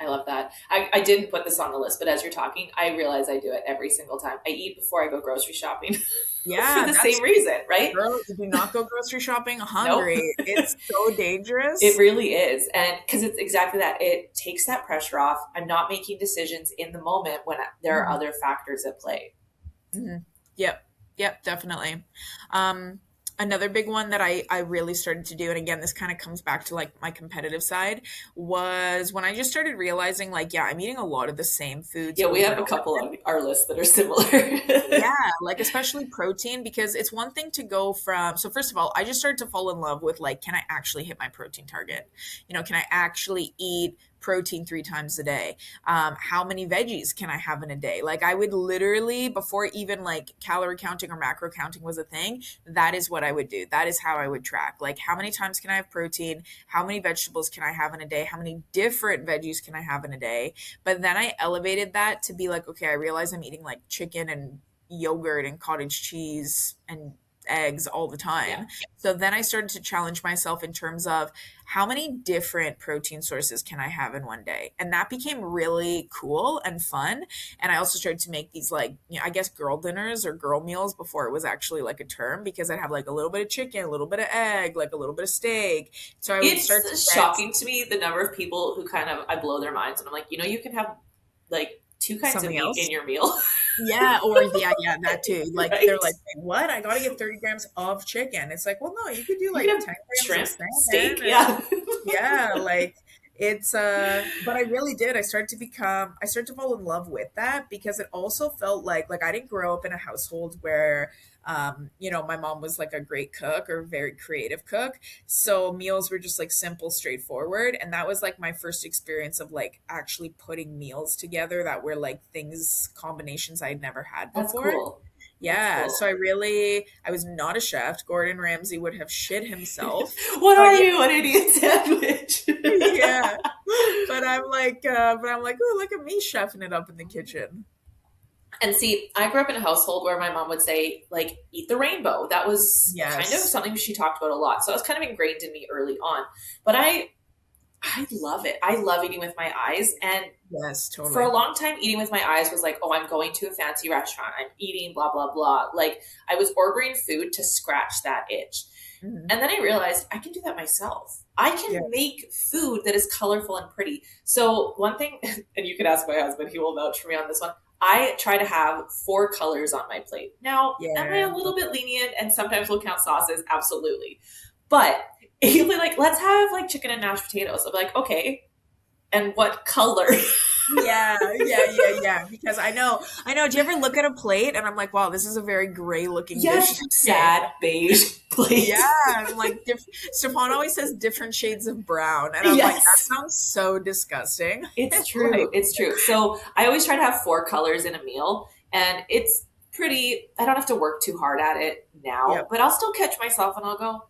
A: I love that. I didn't put this on the list, but as you're talking, I realize I do it every single time. I eat before I go grocery shopping
B: Yeah,
A: for the same reason, right?
B: girl, you do not go grocery shopping
A: Nope.
B: hungry. It's so dangerous.
A: It really is. And because it's exactly that. It takes that pressure off. I'm not making decisions in the moment when there are other factors at play.
B: Mm-hmm. Yep, definitely. Another big one that I really started to do, and again, this kind of comes back to like my competitive side, was when I just started realizing like, yeah, I'm eating a lot of the same foods.
A: Yeah, we
B: over
A: have
B: and
A: a
B: over.
A: couple on our list that are similar.
B: Yeah, like especially protein, because it's one thing to go from, so first of all, I just started to fall in love with like, can I actually hit my protein target? Can I actually eat protein 3 times a day? How many veggies can I have in a day? Like I would literally, before even like calorie counting or macro counting was a thing, that is what I would do. That is how I would track. Like how many times can I have protein? How many vegetables can I have in a day? How many different veggies can I have in a day? But then I elevated that to be like, okay, I realize I'm eating like chicken and yogurt and cottage cheese and eggs all the time.
A: Yeah.
B: So then I started to challenge myself in terms of how many different protein sources can I have in one day? And that became really cool and fun. And I also started to make these like, I guess girl dinners or girl meals before it was actually like a term, because I'd have like a little bit of chicken, a little bit of egg, like a little bit of steak. So I would start to
A: It's shocking to me the number of people who kind of, I blow their minds and I'm like, you can have like 2 kinds of
B: something
A: meat
B: else.
A: in your meal.
B: Yeah, or yeah, that too. Like
A: Right?
B: they're like, "Wait, what? I got to get 30 grams of chicken." It's like, well, no, you could do
A: You
B: like
A: can have
B: 10 grams of
A: shrimp,
B: salmon.
A: steak,
B: And,
A: yeah.
B: yeah, like it's but I really did. I started to fall in love with that because it also felt like I didn't grow up in a household where my mom was like a great cook or very creative cook. So meals were just like simple, straightforward. And that was like my first experience of like actually putting meals together that were like things, combinations I'd never had
A: That's
B: before.
A: cool. That's
B: Yeah.
A: cool.
B: So I was not a chef. Gordon Ramsay would have shit himself.
A: What
B: But
A: are
B: yeah,
A: you, an idiot sandwich?
B: yeah. But I'm like, oh, look at me chefing it up in the kitchen.
A: And see, I grew up in a household where my mom would say, like, eat the rainbow. That was kind of
B: Yes.
A: something she talked about a lot. So it was kind of ingrained in me early on. But I love it. I love eating with my eyes. And
B: Yes,
A: for a
B: totally.
A: long time, eating with my eyes was like, oh, I'm going to a fancy restaurant. I'm eating blah, blah, blah. Like I was ordering food to scratch that itch.
B: Mhm.
A: And then I realized I can do that myself. I
B: Yeah.
A: can make food that is colorful and pretty. So one thing, and you can ask my husband, he will vouch for me on this one. I try to have 4 colors on my plate. Now, am I
B: Yeah.
A: a little bit lenient and sometimes we'll count sauces? Absolutely. But he'll be like, let's have like chicken and mashed potatoes. I'll be like, okay. And what color?
B: Yeah. Because I know. Do you ever look at a plate and I'm like, wow, this is a very gray looking dish
A: Yes,
B: today.
A: sad beige plate.
B: Yeah, I'm like Stefan always says different shades of brown, and I'm like, that
A: Yes.
B: sounds so disgusting.
A: It's true.
B: Like,
A: It's true. So I always try to have 4 colors in a meal, and it's pretty. I don't have to work too hard at it now,
B: yep,
A: but I'll still catch myself and I'll go,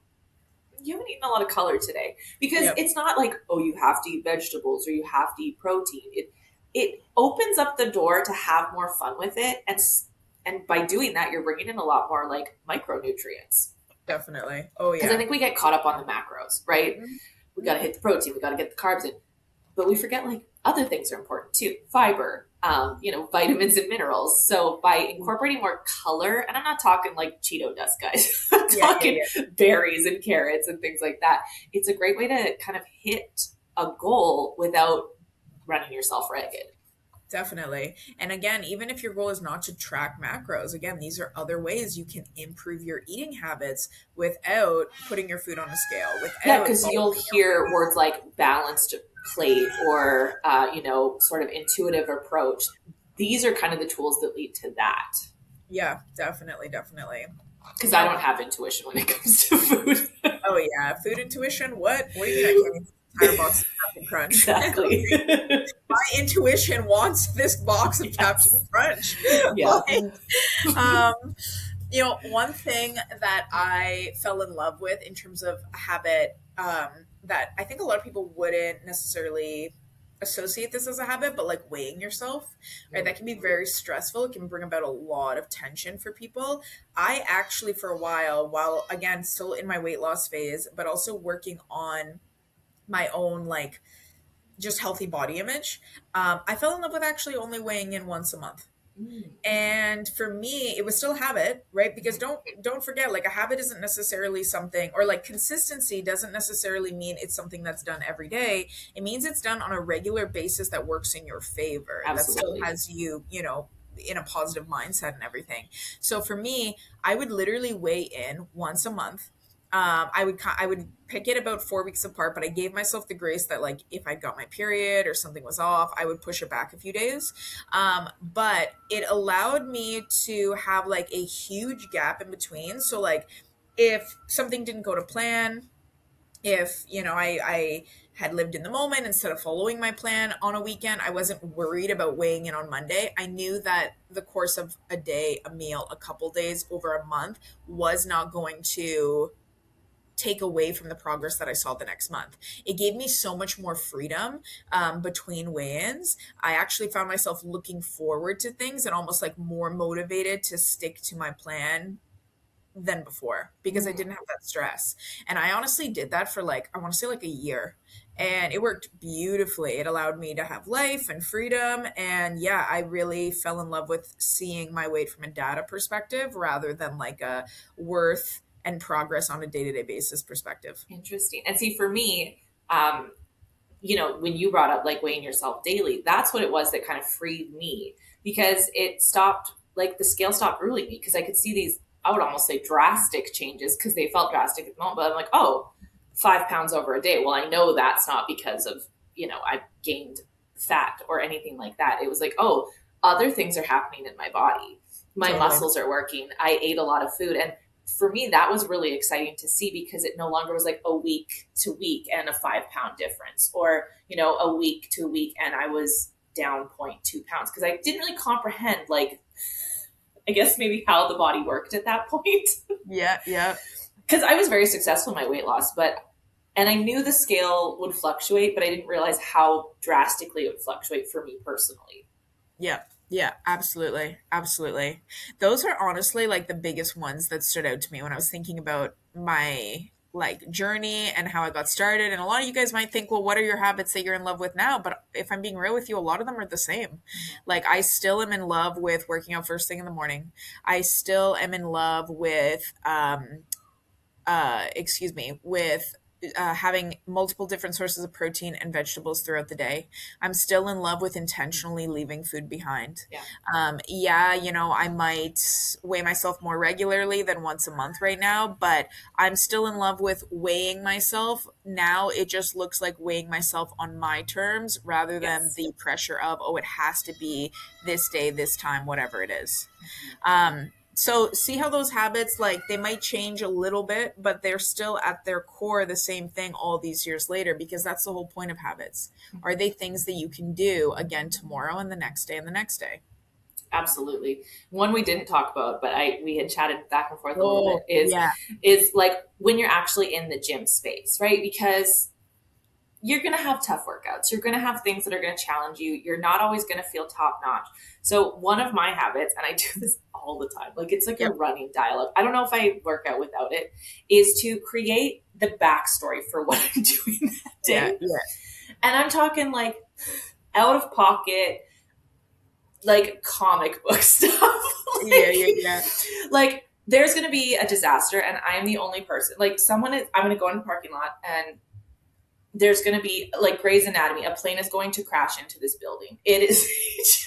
A: you haven't eaten a lot of color today. Because
B: yep,
A: it's not like, oh, you have to eat vegetables or you have to eat protein. It opens up the door to have more fun with it. And by doing that, you're bringing in a lot more like micronutrients.
B: definitely. Oh
A: Because I
B: yeah.
A: think we get caught up on the macros, right?
B: Mhm.
A: We got to hit the protein, we got to get the carbs in. But we forget like other things are important too. Fiber, vitamins and minerals. So by incorporating more color, and I'm not talking like Cheeto dust, guys, I'm talking berries and carrots and things like that. It's a great way to kind of hit a goal without running yourself ragged.
B: Definitely. And again, even if your goal is not to track macros, again, these are other ways you can improve your eating habits without putting your food on a scale.
A: Yeah,
B: Without
A: because you'll hear words like balanced plate or, sort of intuitive approach. These are kind of the tools that lead to that.
B: Yeah, definitely, definitely.
A: Because I don't have intuition when it comes to food.
B: Oh yeah, food intuition. What do you mean I can't eat an entire box of Captain Crunch?
A: Exactly.
B: My intuition wants this box of
A: Yes.
B: Captain Crunch.
A: Yeah.
B: One thing that I fell in love with in terms of a habit, that I think a lot of people wouldn't necessarily associate this as a habit, but like weighing yourself, right? That can be very stressful. It can bring about a lot of tension for people. I actually, for a while again, still in my weight loss phase, but also working on my own, like, just healthy body image, I fell in love with actually only weighing in once a month. And for me, it was still a habit, right? Because don't forget, like, a habit isn't necessarily something, or like consistency doesn't necessarily mean it's something that's done every day. It means it's done on a regular basis that works in your favor.
A: Absolutely.
B: That still has you, in a positive mindset and everything. So for me, I would literally weigh in once a month. I would pick it about 4 weeks apart, but I gave myself the grace that, like, if I got my period or something was off, I would push it back a few days. But it allowed me to have like a huge gap in between. So like, if something didn't go to plan, if I had lived in the moment instead of following my plan on a weekend, I wasn't worried about weighing in on Monday. I knew that the course of a day, a meal, a couple days over a month was not going to take away from the progress that I saw the next month. It gave me so much more freedom between weigh-ins. I actually found myself looking forward to things and almost like more motivated to stick to my plan than before, because I didn't have that stress. And I honestly did that for, like, I want to say like a year. And it worked beautifully. It allowed me to have life and freedom. And yeah, I really fell in love with seeing my weight from a data perspective rather than like a worth and progress on a day-to-day basis perspective.
A: Interesting. And see, for me, when you brought up like weighing yourself daily, that's what it was that kind of freed me, because it stopped, like, the scale stopped ruling me, because I could see these, I would almost say drastic changes, because they felt drastic at the moment, but I'm like, oh, 5 pounds over a day. Well, I know that's not because of, I gained fat or anything like that. It was like, oh, other things are happening in my body. My muscles are working. I ate a lot of food. And for me, that was really exciting to see, because it no longer was like a week to week and a 5 pound difference, or, a week to week and I was down 0.2 pounds. Cause I didn't really comprehend, like, I guess maybe how the body worked at that point.
B: Yeah. Yeah.
A: Cause I was very successful in my weight loss, and I knew the scale would fluctuate, but I didn't realize how drastically it would fluctuate for me personally.
B: Yeah. Yeah, absolutely. Absolutely. Those are honestly like the biggest ones that stood out to me when I was thinking about my, like, journey and how I got started. And a lot of you guys might think, well, what are your habits that you're in love with now? But if I'm being real with you, a lot of them are the same. Like, I still am in love with working out first thing in the morning. I still am in love with with having multiple different sources of protein and vegetables throughout the day. I'm still in love with intentionally leaving food behind. I might weigh myself more regularly than once a month right now, but I'm still in love with weighing myself. Now it just looks like weighing myself on my terms rather than the pressure of, oh, it has to be this day, this time, whatever it is. So see how those habits, like, they might change a little bit, but they're still at their core the same thing all these years later, because that's the whole point of habits. Are they things that you can do again tomorrow and the next day and the next day?
A: Absolutely. One we didn't talk about, but we had chatted back and forth a little bit, is like when you're actually in the gym space, right? Because you're going to have tough workouts. You're going to have things that are going to challenge you. You're not always going to feel top notch. So one of my habits, and I do this all the time, like, it's like a running dialogue. I don't know if I work out without it, is to create the backstory for what I'm doing that day. And I'm talking like, out of pocket, like comic book stuff.
B: Yeah.
A: Like there's going to be a disaster and I'm the only person, like I'm going to go in the parking lot and there's going to be like Grey's Anatomy, a plane is going to crash into this building. It is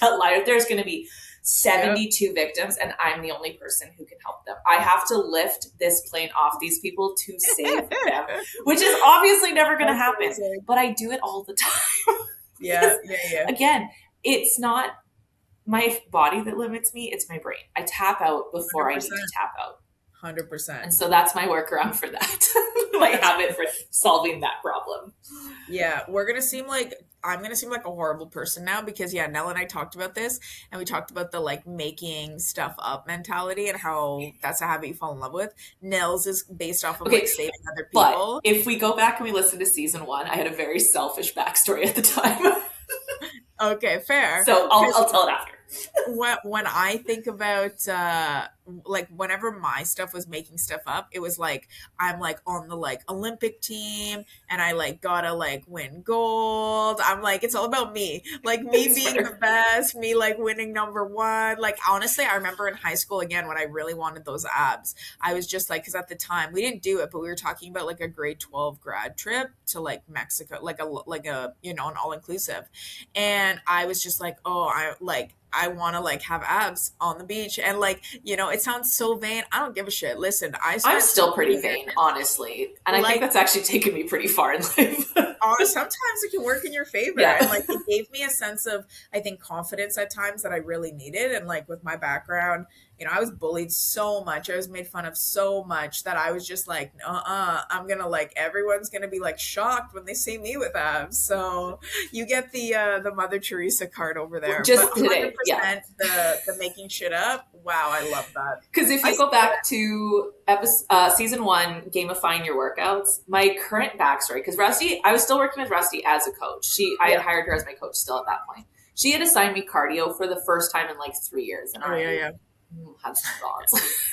A: live. There's going to be 72 victims and I'm the only person who can help them. I have to lift this plane off these people to save them, which is obviously never going to happen, but I do it all the time.
B: Yeah.
A: Again, it's not my body that limits me, it's my brain. I tap out before 100%. I need to tap out.
B: 100%.
A: And so that's my workaround for that. My habit for solving that problem.
B: Yeah, I'm going to seem like a horrible person now because Nell and I talked about this and we talked about the like making stuff up mentality and how that's a habit you fall in love with. Nell's is based off of like saving other people.
A: But if we go back and we listen to season 1, I had a very selfish backstory at the time.
B: Okay, fair.
A: So I'll tell it after.
B: When I think about like whenever my stuff was making stuff up, it was like I'm like on the like Olympic team and I like gotta like win gold. I'm like, it's all about me, like me being the best, me like winning number 1. Like honestly, I remember in high school again when I really wanted those abs, I was just like, because at the time we didn't do it, but we were talking about like a grade 12 grad trip to like Mexico, like a you know, an all-inclusive, and I was just like, oh, I want to like have abs on the beach. And like, you know, it sounds so vain. I don't give a shit. Listen, I'm
A: still pretty vain, honestly. And I think that's actually taken me pretty far in life.
B: Sometimes it can work in your favor. Yeah. And like, it gave me a sense of, I think, confidence at times that I really needed. And like with my background, you know, I was bullied so much. I was made fun of so much that I was just like, I'm going to like, everyone's going to be like shocked when they see me with abs. So you get the Mother Teresa card over there.
A: Just today. Yeah.
B: The making shit up. Wow. I love that.
A: Because if you go back to season 1, gamifying your workouts, my current backstory, because Rusty, I was still working with Rusty as a coach. I had hired her as my coach still at that point. She had assigned me cardio for the first time in like 3 years. And I had some thoughts.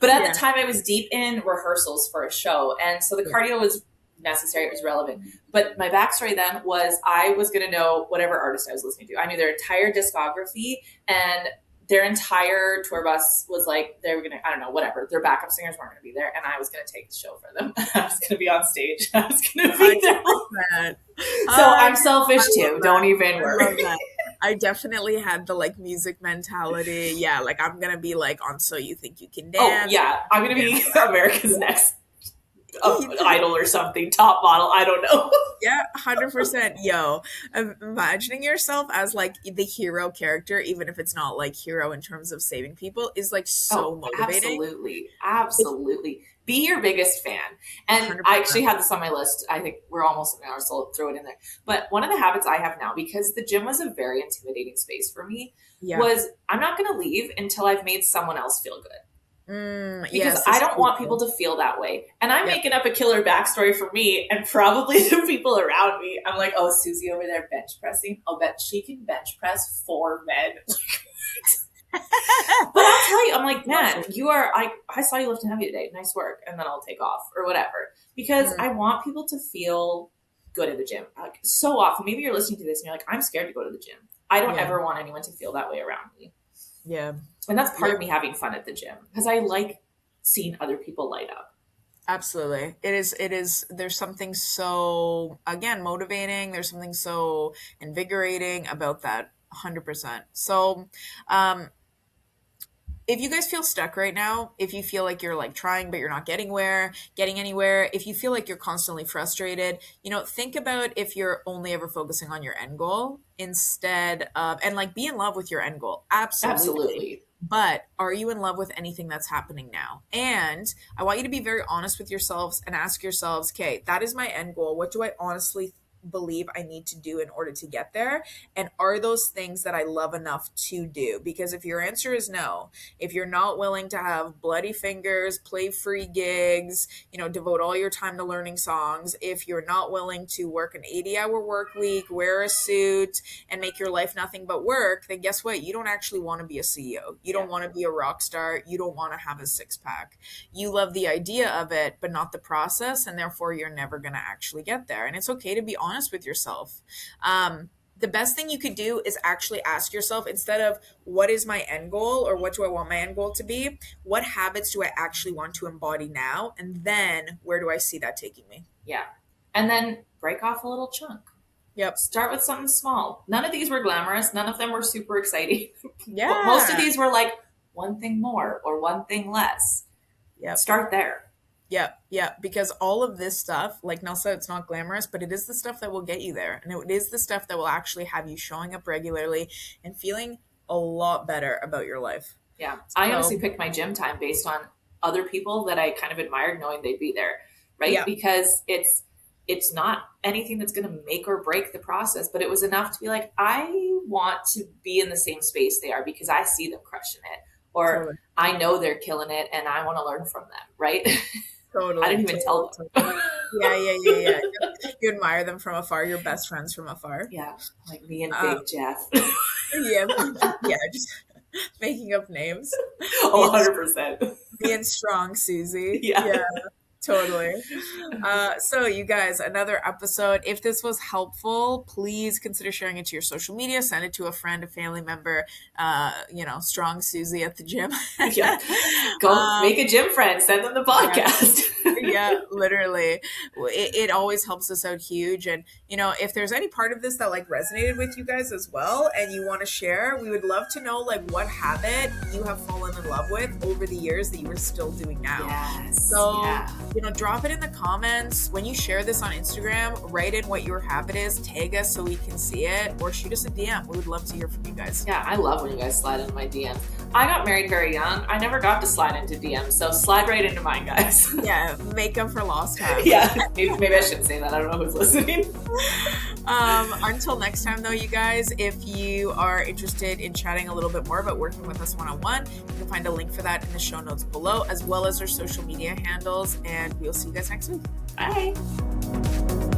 A: But at the time I was deep in rehearsals for a show. And so the cardio was necessary. It was relevant. But my backstory then was I was going to know whatever artist I was listening to. I knew their entire discography, and their entire tour bus was like, they were going to, I don't know, whatever. Their backup singers weren't going to be there. And I was going to take the show for them. I was going to be on stage. I was going to be there. So I'm selfish too. Don't even worry.
B: I definitely had the like music mentality. Yeah, like I'm gonna be like on So You Think You Can Dance.
A: Oh yeah, I'm gonna be America's Next Idol or something, top model. I don't know.
B: Yeah, 100%. Yo, imagining yourself as like the hero character, even if it's not like hero in terms of saving people, is like so motivating.
A: Absolutely. Be your biggest fan. And 100%. I actually had this on my list. I think we're almost an hour, so I'll throw it in there. But one of the habits I have now, because the gym was a very intimidating space for me, was I'm not going to leave until I've made someone else feel good. Because I don't want people to feel that way. And I'm making up a killer backstory for me and probably the people around me. I'm like, oh, Susie over there bench pressing. I'll bet she can bench press 4 men. But I'll tell you, I'm like, man, I saw you lifting heavy today. Nice work. And then I'll take off or whatever. Because I want people to feel good at the gym. Like, so often, maybe you're listening to this and you're like, I'm scared to go to the gym. I don't ever want anyone to feel that way around me.
B: Yeah.
A: And that's part of me having fun at the gym. Because I like seeing other people light up.
B: Absolutely. It is, there's something so, again, motivating. There's something so invigorating about that. 100%. So, if you guys feel stuck right now, if you feel like you're like trying, but you're not getting anywhere, if you feel like you're constantly frustrated, you know, think about if you're only ever focusing on your end goal instead of, and like be in love with your end goal. Absolutely. But are you in love with anything that's happening now? And I want you to be very honest with yourselves and ask yourselves, okay, that is my end goal. What do I honestly believe I need to do in order to get there? And are those things that I love enough to do? Because if your answer is no, if you're not willing to have bloody fingers, play free gigs, you know, devote all your time to learning songs, if you're not willing to work an 80-hour work week, wear a suit, and make your life nothing but work, then guess what? You don't actually want to be a CEO. You don't want to be a rock star. You don't want to have a 6-pack. You love the idea of it, but not the process, and therefore you're never going to actually get there. And it's okay to be honest with yourself. the best thing you could do is actually ask yourself, instead of what is my end goal or what do I want my end goal to be, what habits do I actually want to embody now? And then where do I see that taking me?
A: Yeah. And then break off a little chunk.
B: Yep.
A: Start with something small. None of these were glamorous. None of them were super exciting.
B: Yeah.
A: But most of these were like one thing more or one thing less.
B: Yep.
A: Start there.
B: Yeah, because all of this stuff, like Nell said, it's not glamorous, but it is the stuff that will get you there. And it is the stuff that will actually have you showing up regularly and feeling a lot better about your life.
A: Yeah. I honestly picked my gym time based on other people that I kind of admired, knowing they'd be there, right?
B: Yeah.
A: Because it's not anything that's going to make or break the process, but it was enough to be like, I want to be in the same space they are because I see them crushing it, or
B: Totally.
A: I know they're killing it and I want to learn from them, right?
B: Totally.
A: I didn't even tell them.
B: Yeah. You admire them from afar. Your best friends from afar.
A: Yeah, like me and Big Jeff.
B: Yeah, just making up names.
A: Oh, 100%.
B: Being strong, Susie.
A: Yeah.
B: Totally. So you guys, another episode. If this was helpful, please consider sharing it to your social media. Send it to a friend, a family member, strong Susie at the gym.
A: Yeah. Go make a gym friend. Send them the podcast.
B: Yeah, literally. It always helps us out huge. And, if there's any part of this that like resonated with you guys as well and you want to share, we would love to know like what habit you have fallen in love with over the years that you are still doing now.
A: Yes.
B: So,
A: yeah.
B: Drop it in the comments. When you share this on Instagram, write in what your habit is, tag us so we can see it, or shoot us a DM. We would love to hear from you guys.
A: Yeah, I love when you guys slide into my DMs. I got married very young. I never got to slide into DMs, so slide right into mine, guys.
B: Yeah, make up for lost time.
A: Yeah, maybe I shouldn't say that. I don't know who's listening.
B: Until next time, though, you guys, if you are interested in chatting a little bit more about working with us one-on-one, you can find a link for that in the show notes below, as well as our social media handles, and we'll see you guys next week.
A: Bye.